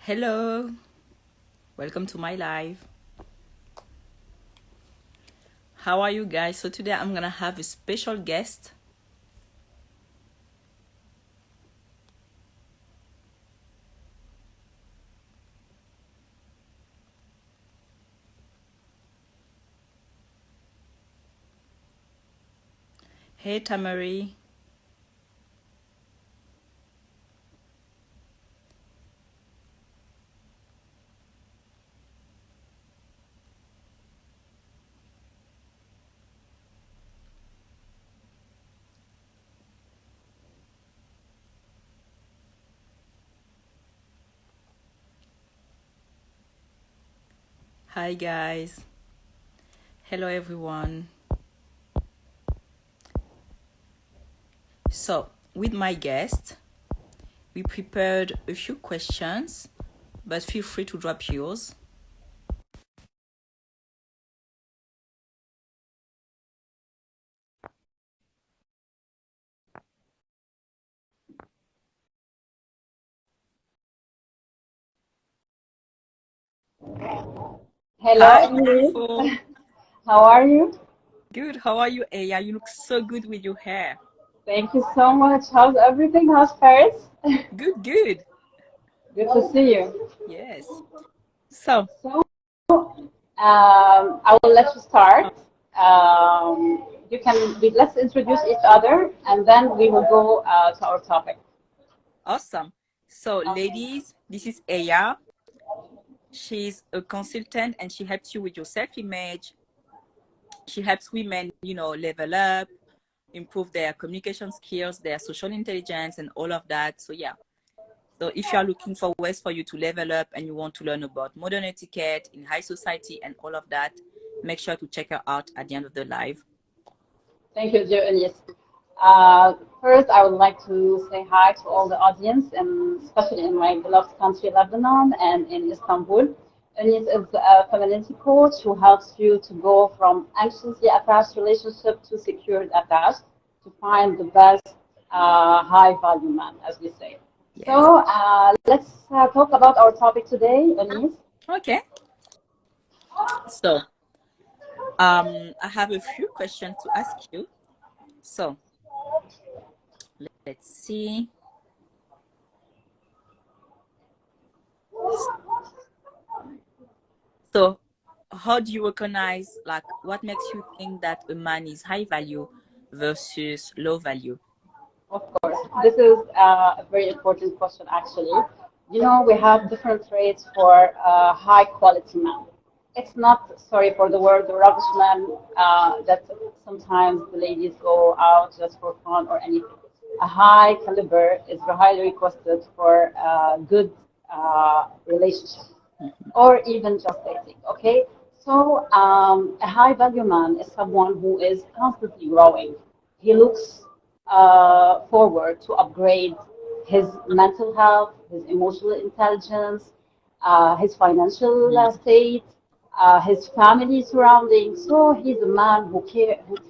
Hello, welcome to my live. How are you guys? So today I'm gonna have a special guest. Hey Tamari. Hi guys. Hello everyone. So with my guest, we prepared a few questions, but feel free to drop yours. Hello, Hi, Emily. beautiful. How are you? Good. How are you, Aya? You look so good with your hair. Thank you so much. How's everything? How's Paris? Good, good. Good to see you. Yes. So, So, I will let you start. You can let's introduce each other, and then we will go to our topic. awesome. So, ladies, this is Aya. She's a consultant and she helps you with your self-image. She helps women, level up, improve their communication skills, their social intelligence, and all of that. So yeah. So if you are looking for ways for you to level up and you want to learn about modern etiquette in high society and all of that, make sure to check her out at the end of the live. Thank you, dear Elias. First, I would like to say hi to all the audience, and especially in my beloved country, Lebanon, and in Istanbul. Elias is a femininity coach who helps you to go from anxiously attached relationship to secured attached to find the best high value man, as we say. Yes. So let's talk about our topic today, Elias. Okay. So I have a few questions to ask you. So let's see. So how do you recognize, like, what makes you think that a man is high value versus low value? Of course, this is a very important question, actually. You know, we have different rates for high quality men. It's not, sorry for the word, the rubbish men that sometimes the ladies go out just for fun or anything. A high caliber is highly requested for good relationship or even just dating. Okay, so a high value man is someone who is constantly growing. He looks forward to upgrade his mental health, his emotional intelligence, his financial Mm, state, his family surroundings. So he's a man who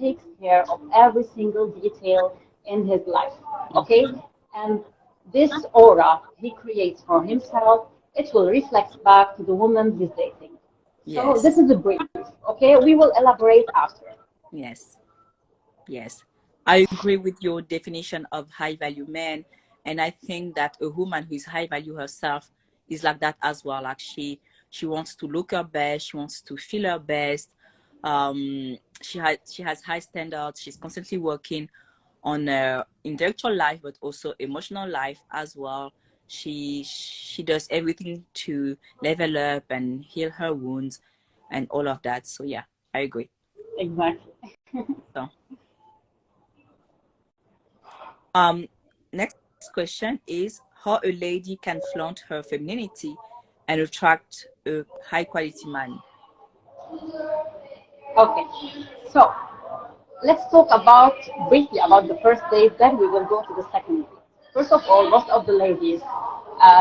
takes care of every single detail in his life. Okay, mhm. and this aura he creates for himself, it will reflect back to the woman he's dating. So this Yes, is a brief. Okay, we will elaborate after. yes, yes. I agree with your definition of high value man. And I think that a woman who is high value herself is like that as well. Like she wants to look her best, she wants to feel her best. She has high standards. She's constantly working on her intellectual life, but also emotional life as well. She does everything to level up and heal her wounds and all of that. So yeah, I agree. Exactly. So um next question is how a lady can flaunt her femininity and attract a high quality man. Okay, so let's talk about briefly about the first date, then we will go to the second date. First of all, most of the ladies,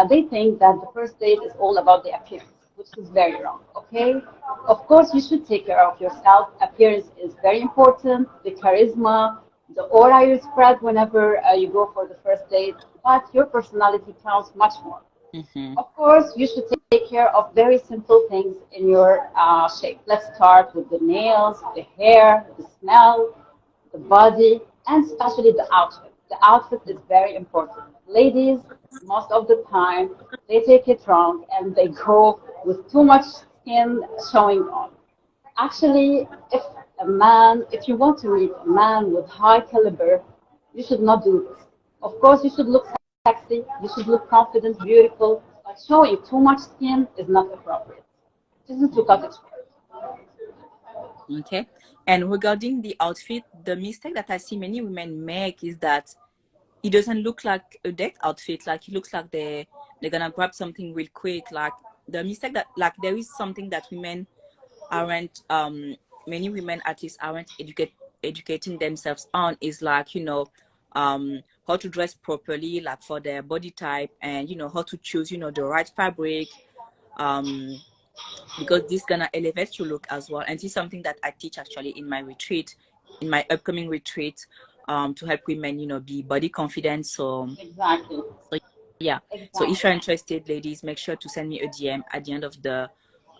they think that the first date is all about the appearance, which is very wrong, okay? Of course, you should take care of yourself. Appearance is very important, the charisma, the aura you spread whenever you go for the first date, but your personality counts much more. Of course, you should take care of very simple things in your shape. Let's start with the nails, the hair, the smell, the body, and especially the outfit. The outfit is very important. Ladies, most of the time, they take it wrong and they go with too much skin showing on. Actually, if you want to meet a man with high caliber, you should not do this. Of course, you should look sexy, you should look confident, beautiful, but showing too much skin is not appropriate. This is to cut it short. Okay. And regarding the outfit, the mistake that I see many women make is that it doesn't look like a date outfit. Like it looks like they're gonna grab something real quick. Like the mistake that like there is something that women aren't many women at least aren't educating themselves on is like, how to dress properly, like for their body type, and how to choose, the right fabric. Um because this gonna elevate your look as well, and this is something that I teach actually in my retreat, in my upcoming retreat, to help women be body confident. Exactly. So yeah, so if Exactly. you're interested, ladies, make sure to send me a DM at the end of the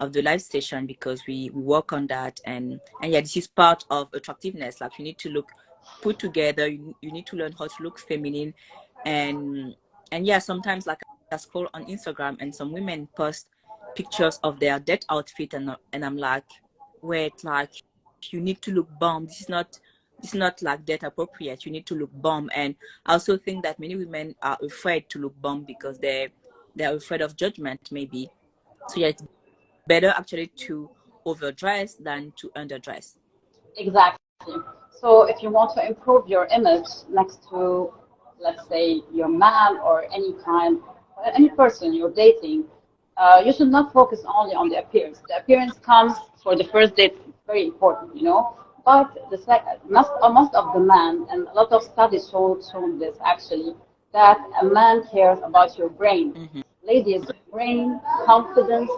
live session, because we work on that. And yeah, this is part of attractiveness. Like you need to look put together, you need to learn how to look feminine. And yeah, sometimes like I scroll on Instagram and some women post pictures of their date outfit, and I'm like, wait, like you need to look bomb. This is not like date appropriate. You need to look bomb. And I also think that many women are afraid to look bomb because they're afraid of judgment, maybe. So yeah, it's better actually to overdress than to underdress. Exactly. So if you want to improve your image next to, let's say, your man or any person you're dating, you should not focus only on the appearance. The appearance comes for the first date, very important, you know. But most of the man, and a lot of studies show this actually, that a man cares about your brain. Mm-hmm. Ladies, brain confidence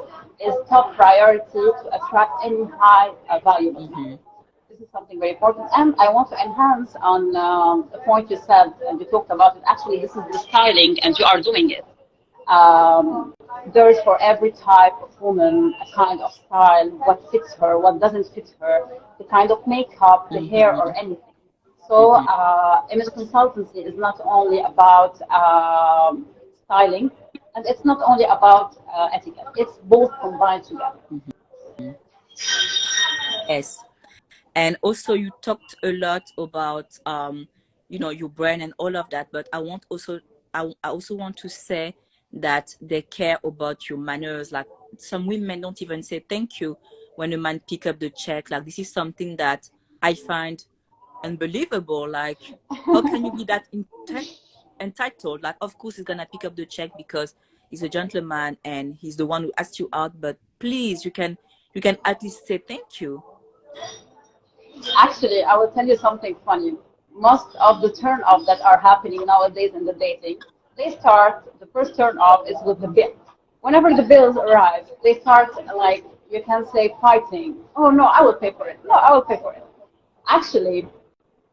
is top priority to attract any high valuable man. Mm-hmm. This is something very important. And I want to enhance on the point you said, and you talked about it. Actually, this is the styling, and you are doing it. Um, there's for every type of woman a kind of style, what fits her, what doesn't fit her, the kind of makeup, the hair, or Mm-hmm. anything. So, Mm-hmm. image consultancy is not only about styling, and it's not only about etiquette. It's both combined together. Mm-hmm. Yes. And also you talked a lot about your brain and all of that, but I also want to say that they care about your manners. Like some women don't even say thank you when a man pick up the check. Like this is something that I find unbelievable. Like how can you be that entitled? Like of course he's gonna pick up the check because he's a gentleman and he's the one who asked you out, but please, you can at least say thank you. Actually, I will tell you something funny. Most of the turn off that are happening nowadays in the dating, the first turn off is with the bill. Whenever the bills arrive, they start like, you can say fighting. Oh no, I will pay for it. No, I will pay for it. Actually,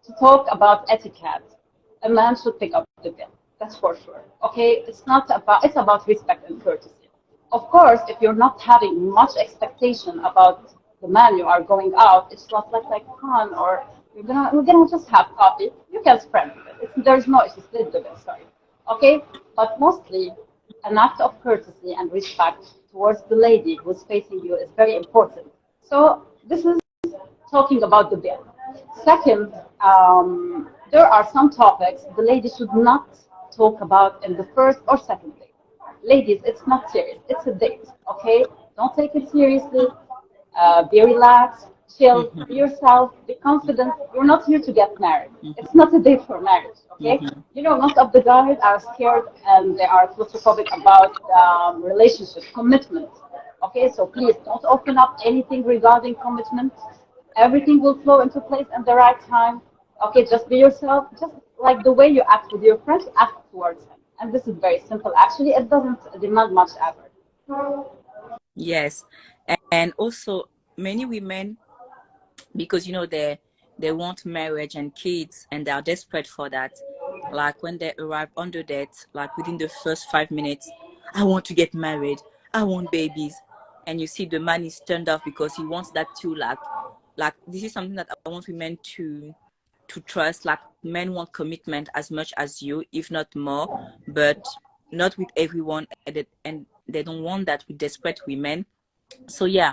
to talk about etiquette, a man should pick up the bill. That's for sure. Okay, it's about respect and courtesy. Of course, if you're not having much expectation about the man you are going out, it's not like fun or we're gonna just have coffee. You can spread the bill. There's no issue, split the bill. Sorry. Okay, but mostly an act of courtesy and respect towards the lady who's facing you is very important. So this is talking about the bill. Second, there are some topics the lady should not talk about in the first or second date. Ladies, it's not serious. It's a date, okay? Don't take it seriously. Be relaxed, chill, be Mm-hmm. yourself, be confident. You're not here to get married. It's Mm-hmm. not a date for marriage, okay? Mm-hmm. You know, most of the guys are scared and they are claustrophobic about relationship, commitment. Okay, so please don't open up anything regarding commitment. Everything will flow into place at the right time. Okay, just be yourself. Just like the way you act with your friends, act towards them. And this is very simple. Actually, it doesn't demand much effort. Yes. And also many women, because they want marriage and kids and they are desperate for that. Like when they arrive on the date, like within the first 5 minutes, I want to get married, I want babies. And you see the man is turned off because he wants that too. Like this is something that I want women to trust. Like men want commitment as much as you, if not more, but not with everyone, and they don't want that with desperate women. So yeah,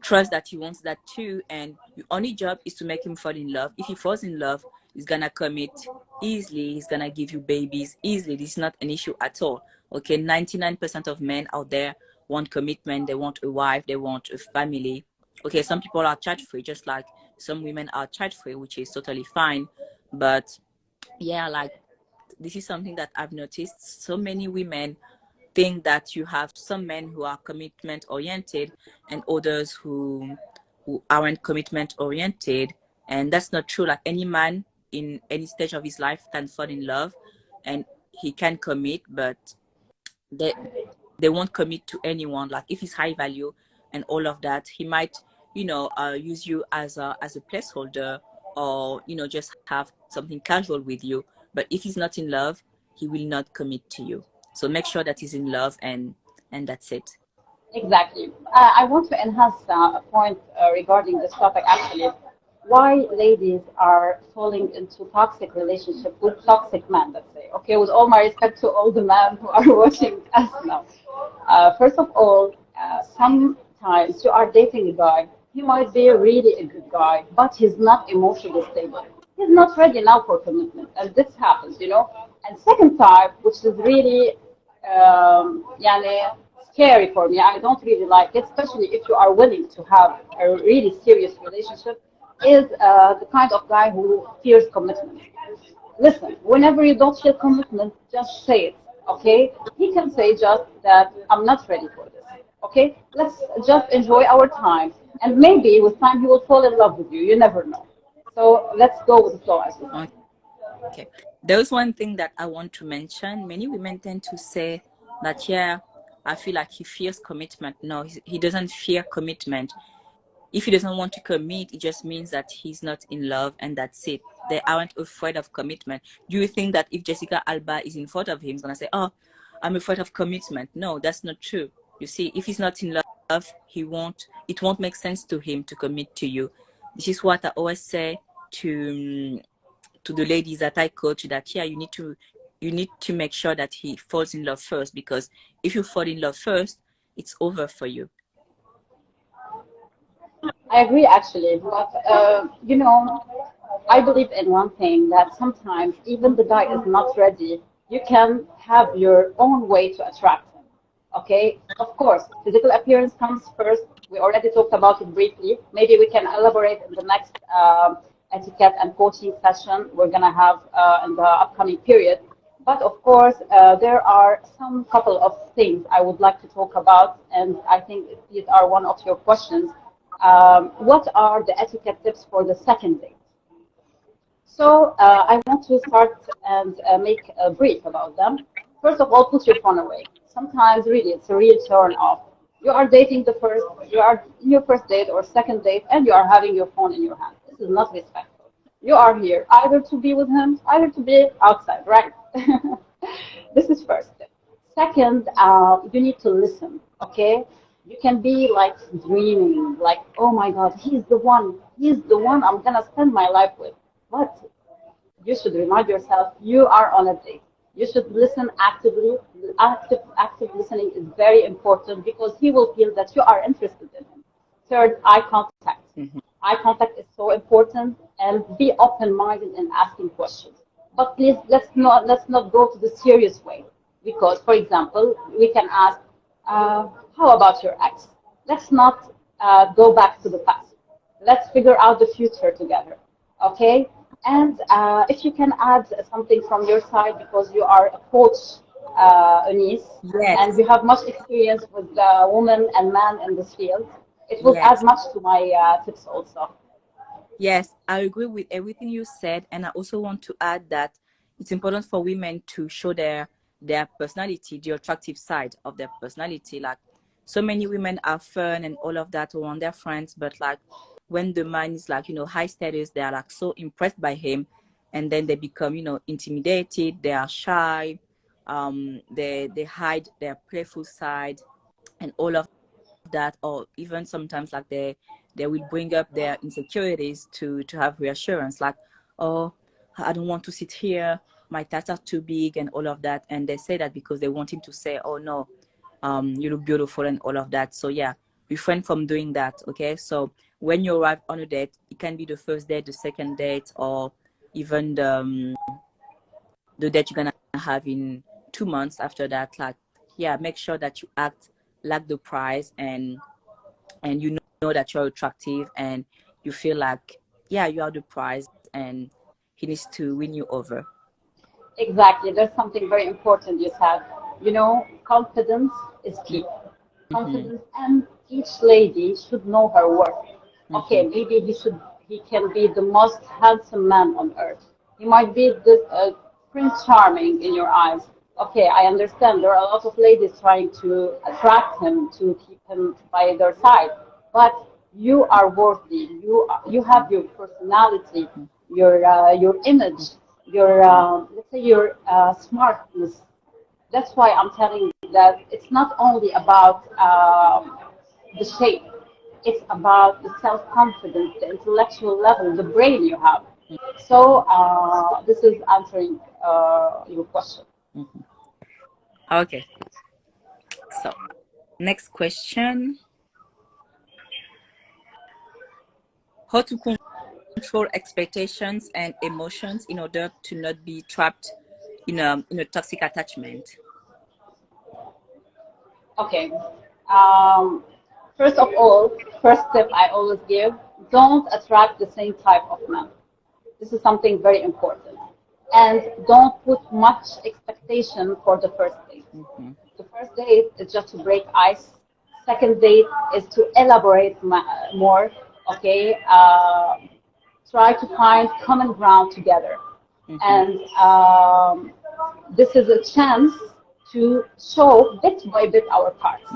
trust that he wants that too, and your only job is to make him fall in love. If he falls in love, he's gonna commit easily, he's gonna give you babies easily. This is not an issue at all. Okay, 99% of men out there want commitment, they want a wife, they want a family. Okay, some people are child free, just like some women are child free, which is totally fine. But yeah, like this is something that I've noticed. So many women think that you have some men who are commitment oriented and others who aren't commitment oriented, and that's not true. Like any man in any stage of his life can fall in love and he can commit, but they they won't commit to anyone. Like if he's high value and all of that, he might, use you as a placeholder, or just have something casual with you. But if he's not in love, he will not commit to you. So make sure that he's in love, and that's it. Exactly. I want to enhance a point regarding this topic actually. Why ladies are falling into toxic relationship with toxic men, let's say. Okay, with all my respect to all the men who are watching us now. First of all, sometimes you are dating a guy. He might be really a good guy, but he's not emotionally stable. He's not ready now for commitment, and this happens, you know. And second type, which is really يعني scary for me. I don't really like it, especially if you are willing to have a really serious relationship, is the kind of guy who fears commitment. Listen, whenever you don't feel commitment, just say it, okay? He can say just that I'm not ready for this, okay? Let's just enjoy our time. And maybe with time he will fall in love with you. You never know. So let's go with the flow as we say. Okay. There's one thing that I want to mention. Many women tend to say that, yeah, I feel like he fears commitment. No, he doesn't fear commitment. If he doesn't want to commit, it just means that he's not in love, and that's it. They aren't afraid of commitment. Do you think that if Jessica Alba is in front of him, he's gonna say, "Oh, I'm afraid of commitment"? No, that's not true. You see, if he's not in love, it won't make sense to him to commit to you. This is what I always say to the ladies that I coach, that yeah, you need to make sure that he falls in love first, because if you fall in love first, it's over for you. I agree actually, but you know, I believe in one thing that sometimes even the guy is not ready. You can have your own way to attract him. Okay, of course, physical appearance comes first. We already talked about it briefly. Maybe we can elaborate in the next etiquette and coaching session we're gonna have in the upcoming period. But of course, there are some couple of things I would like to talk about, and I think these are one of your questions. What are the etiquette tips for the second date? So I want to start and make a brief about them. First of all, put your phone away. Sometimes really it's a real turn off. You are in your first date or second date, and you are having your phone in your hand. This is not respectful. You are here either to be with him, either to be outside, right? This is first. Second, you need to listen, okay? You can be like dreaming, like, oh my God, he's the one I'm gonna spend my life with. But you should remind yourself you are on a date. You should listen actively. Active listening is very important because he will feel that you are interested in him. Third, eye contact. Mhm. Eye contact is so important, and be open-minded in asking questions. But please, let's not go to the serious way, because, for example, we can ask, "How about your ex?" Let's not go back to the past. Let's figure out the future together. Okay? And if you can add something from your side, because you are a coach, Eunice, and Yes, you have much experience with women and men in this field, it will add yes. much to my tips also. Yes, I agree with everything you said, and I also want to add that it's important for women to show their personality, the attractive side of their personality. Like so many women are fun and all of that around their friends, but like when the man is like high status, they are like so impressed by him, and then they become intimidated. They are shy, they hide their playful side and all of that, or even sometimes like they will bring up their insecurities to have reassurance, like, oh, I don't want to sit here, my tats are too big and all of that. And they say that because they want him to say, oh no, you look beautiful and all of that. So yeah, refrain from doing that. Okay, so when you arrive on a date, it can be the first date, the second date, or even the date you're gonna have in 2 months after that. Like, yeah, make sure that you act like the prize, and you know that you're attractive, and you feel like, yeah, you are the prize, and he needs to win you over. Exactly. There's something very important you said. You know, confidence is key. Mm-hmm. Confidence, and each lady should know her worth. Okay, Mm-hmm. maybe he can be the most handsome man on earth. He might be the Prince Charming in your eyes. Okay, I understand. There are a lot of ladies trying to attract him to keep him by their side, but you are worthy. You have your personality, your image, your let's say your smartness. That's why I'm telling you that it's not only about the shape, it's about the self-confidence, the intellectual level, the brain you have. So this is answering your question. Mm-hmm. Okay, so next question: how to control expectations and emotions in order to not be trapped in a toxic attachment? Okay. Um, First of all, first tip I always give: don't attract the same type of man. This is something very important. And don't put much expectation for the first date. Mm-hmm. The first date is just to break ice. Second date is to elaborate more. Okay, try to find common ground together, Mm-hmm. and this is a chance to show bit by bit our cards.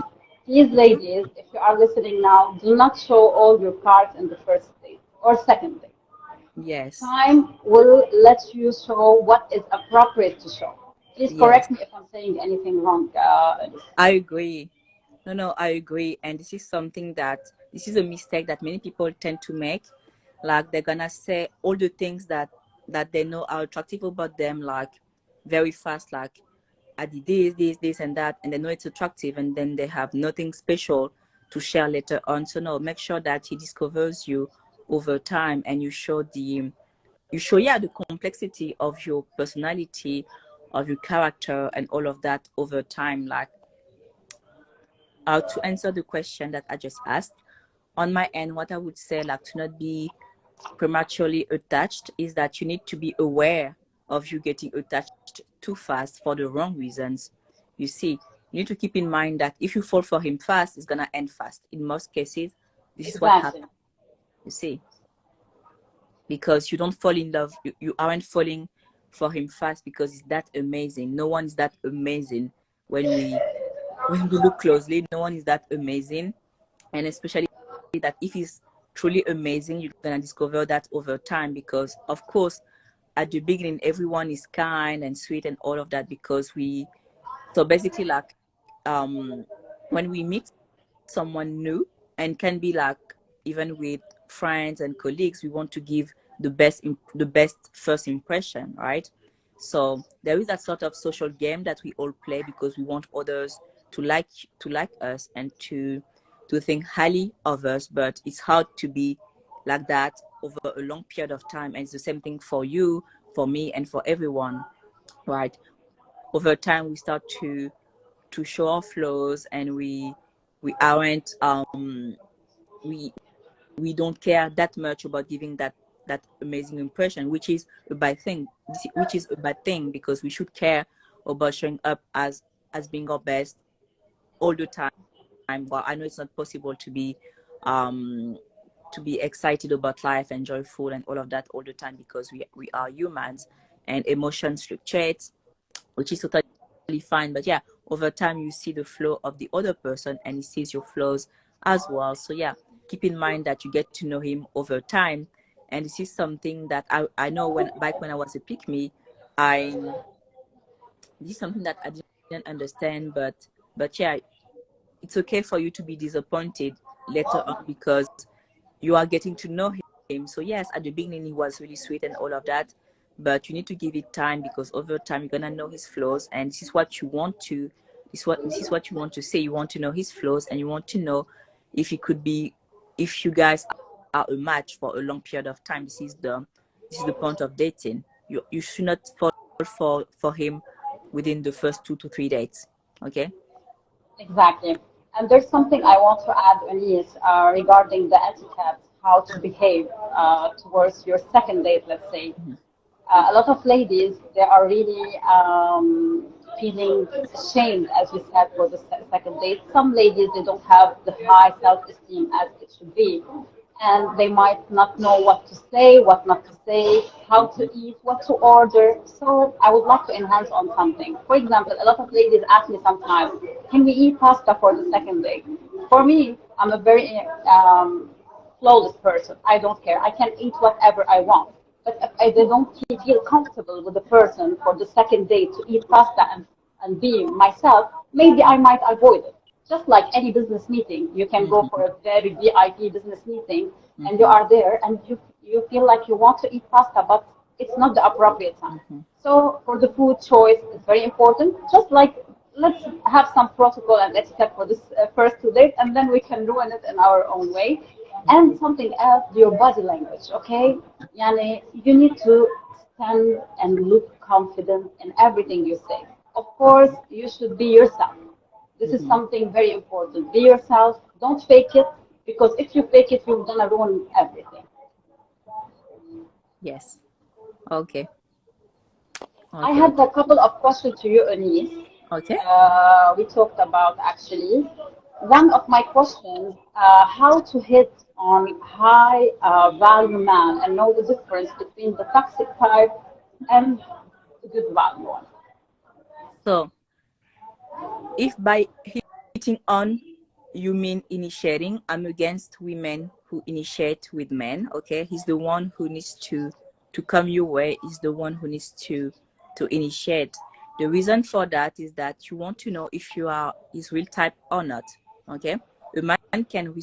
Please, ladies, if you are listening now, do not show all your cards in the first date or second date. Yes. Time will let you show what is appropriate to show. Please Yes, correct me if I'm saying anything wrong. I agree. No, I agree. And this is something that this is a mistake that many people tend to make. Like, they're gonna say all the things that they know are attractive about them, like, very fast, like, I did this, and that, and they know it's attractive, and then they have nothing special to share later on. So no, make sure that he discovers you over time, and you show, yeah, the complexity of your personality, of your character, and all of that over time. Like, to answer the question that I just asked, on my end, what I would say, like, to not be prematurely attached, is that you need to be aware of you getting attached too fast for the wrong reasons. You see, you need to keep in mind that if you fall for him fast, it's gonna end fast. In most cases, this is what Exactly. happens. You see, because you don't fall in love, you aren't falling for him fast because he's that amazing. No one is that amazing. When we look closely, no one is that amazing. And especially that if he's truly amazing, you're gonna discover that over time, because of course at the beginning everyone is kind and sweet and all of that, because we so basically, like, um when we meet someone new, and can be like even with friends and colleagues, we want to give the best first impression, right? So there is that sort of social game that we all play, because we want others to like us, and to think highly of us. But it's hard to be like that over a long period of time, and it's the same thing for you, for me, and for everyone, right? Over time we start to show our flaws, and we aren't we we don't care that much about giving that amazing impression, which is a bad thing. Which is a bad thing, because we should care about showing up as being our best all the time. But I know it's not possible um to be excited about life and joyful and all of that all the time, because we are humans, and emotions fluctuate, which is totally fine. But yeah, over time you see the flow of the other person, and he sees your flaws as well. So yeah, keep in mind that you get to know him over time. And this is something that I know, when back when I was a pick me, I this is something that I didn't understand, but yeah, it's okay for you to be disappointed later on because you are getting to know him. So yes, at the beginning he was really sweet and all of that, but you need to give it time because over time you're gonna know his flaws, and this is what you want to this is what you want to say. You want to know his flaws, and you want to know if he could be, if you guys are a match for a long period of time. This is the point of dating. You should not fall for him within the first 2 to 3 dates. Okay. Exactly. And there's something I want to add, Elise, regarding the etiquette, how to behave towards your second date, let's say. Mhm. A lot of ladies, they are really feeling ashamed, as we said, for the second date. Some ladies, they don't have the high self-esteem as it should be, and they might not know what to say, what not to say, how to Mhm. eat, what to order. So I would like to enhance on something. For example, a lot of ladies ask me sometimes, can we eat pasta for the second date? For me, I'm a very flawless person. I don't care. I can eat whatever I want. But if I don't feel comfortable with the person for the second date to eat pasta and be myself, maybe I might avoid it. Just like any business meeting, you can go for Mhm. a very VIP business meeting and you Mhm. are there and you feel like you want to eat pasta, but it's not the appropriate time. Mhm. So for the food choice, it's very important. Just like let's have some protocol and etiquette for this first 2 days, and then we can ruin it in our own way. And something else, your body language, okay? Yani, you need to stand and look confident in everything you say. Of course, you should be yourself. This is Mhm. something very important. Be yourself. Don't fake it, because if you fake it, you're gonna ruin everything. Yes. Okay. I Okay. had Okay. a couple of questions to you, Anis. Okay. We talked about actually. One of my questions, how to hit on high value man and know the difference between the toxic type and the good value one. So, if by hitting on you mean initiating, I'm against women who initiate with men. Okay, he's the one who needs to come your way. He's the one who needs to initiate. The reason for that is that you want to know if you are his real type or not. Okay, a man can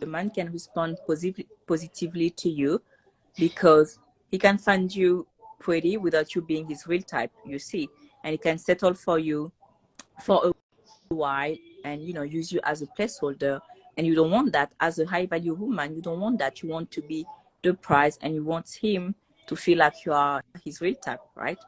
a man can respond positively to you because he can find you pretty without you being his real type. You see, and he can settle for you for a while and use you as a placeholder, and you don't want that. As a high value woman, you don't want that. You want to be the prize, and you want him to feel like you are his real type, right?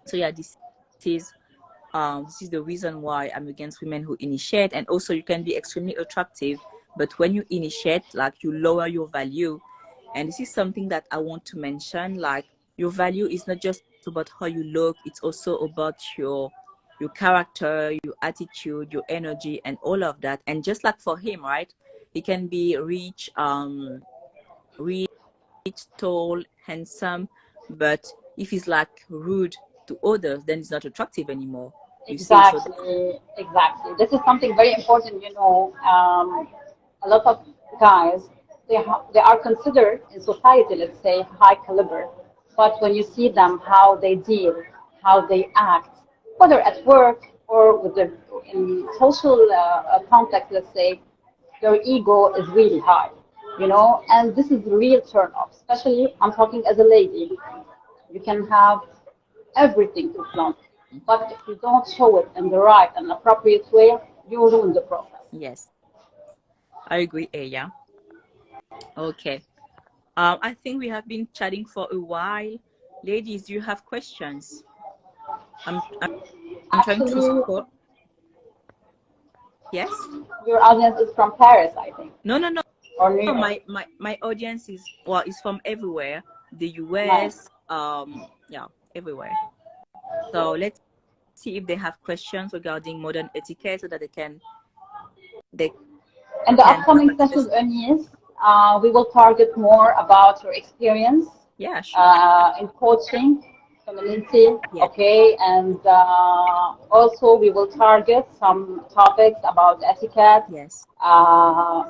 So yeah, is this is the reason why I'm against women who initiate. And also, you can be extremely attractive, but when you initiate, like, you lower your value. And this is something that I want to mention. Like, your value is not just about how you look, it's also about your character, your attitude, your energy, and all of that. And just like for him, right, he can be rich, tall, handsome, but if he's like rude to others, then he's not attractive anymore. You see, so Exactly, exactly. This is something very important, you know. A lot of guys, they are considered in society, let's say, high caliber. But when you see them, how they deal, how they act, whether at work or with the in social context, let's say, their ego is really high, you know. And this is the real turn off. Especially, I'm talking as a lady. You can have everything to flaunt. But if you don't show it in the right and appropriate way, you ruin the process. yes, I agree, Aya. Okay. I think we have been chatting for a while. Ladies, do you have questions? I'm trying to Actually, scroll. Yes? your audience is from Paris, I think, No, no, no. or New No, York. my audience is, well, is from everywhere. The Nice. US, yeah, everywhere. So let's see if they have questions regarding modern etiquette so that they In the can have upcoming access. sessions, Anies, we will target more about your experience Yeah, sure. in coaching, femininity, Yeah. okay, and also we will target some topics about etiquette, Yes.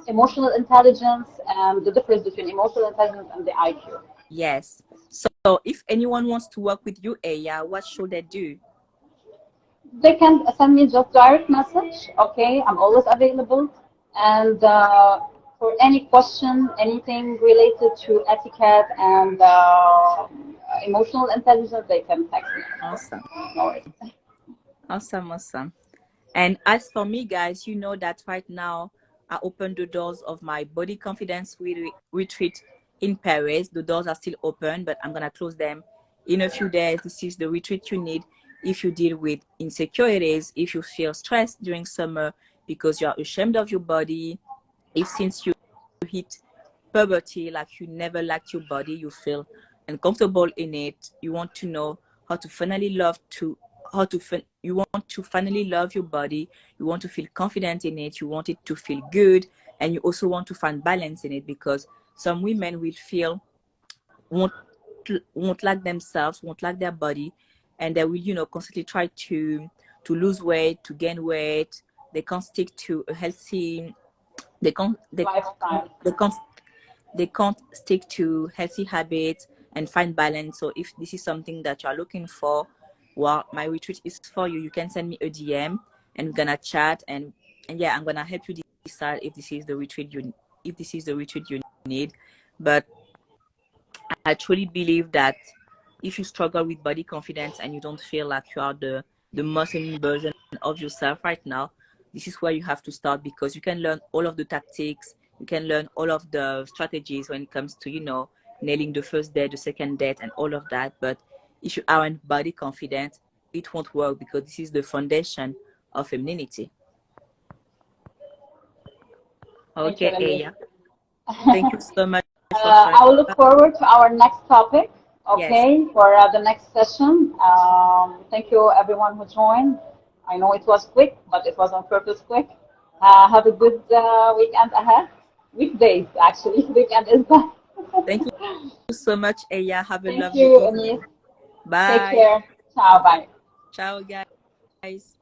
emotional intelligence, and the difference between emotional intelligence and the IQ. Yes. So if anyone wants to work with you, Aya, what should they do? They can send me just direct message. Okay, I'm always available. And for any question, anything related to etiquette and emotional intelligence, they can text me. Awesome. No worries. Awesome. Awesome. And as for me, guys, you know that right now I opened the doors of my body confidence retreat in Paris. The doors are still open, but I'm gonna close them in a few days. This is the retreat you need if you deal with insecurities, if you feel stressed during summer because you are ashamed of your body, if since you hit puberty, like you never liked your body, you feel uncomfortable in it, you want to know how to finally love to you want to finally love your body, you want to feel confident in it, you want it to feel good, and you also want to find balance in it, because some women will feel won't won't like themselves, won't like their body, and they will, you know, constantly try to lose weight, to gain weight. They can't stick to a healthy, they can't they can't Lifestyle. they can't they can't stick to healthy habits and find balance. So if this is something that you're looking for, well, my retreat is for you. You can send me a DM and we're gonna chat, and yeah, I'm gonna help you decide if this is the retreat you need. But I truly believe that if you struggle with body confidence and you don't feel like you are the most feminine version of yourself right now, this is where you have to start, because you can learn all of the tactics, you can learn all of the strategies when it comes to, you know, nailing the first date, the second date, and all of that. But if you aren't body confident, it won't work, because this is the foundation of femininity. Thank you, Okay, Elise. Aya. Thank you so much for sharing. I will look forward to our next topic, Yes. okay, for the next session. Thank you, everyone who joined. I know it was quick, but it was on purpose quick. Have a good weekend ahead. Weekdays, actually. Weekend is done. Thank you so much, Aya. Have a Thank lovely you, Anise. evening. Take Bye. care. Ciao. Bye. Ciao, guys.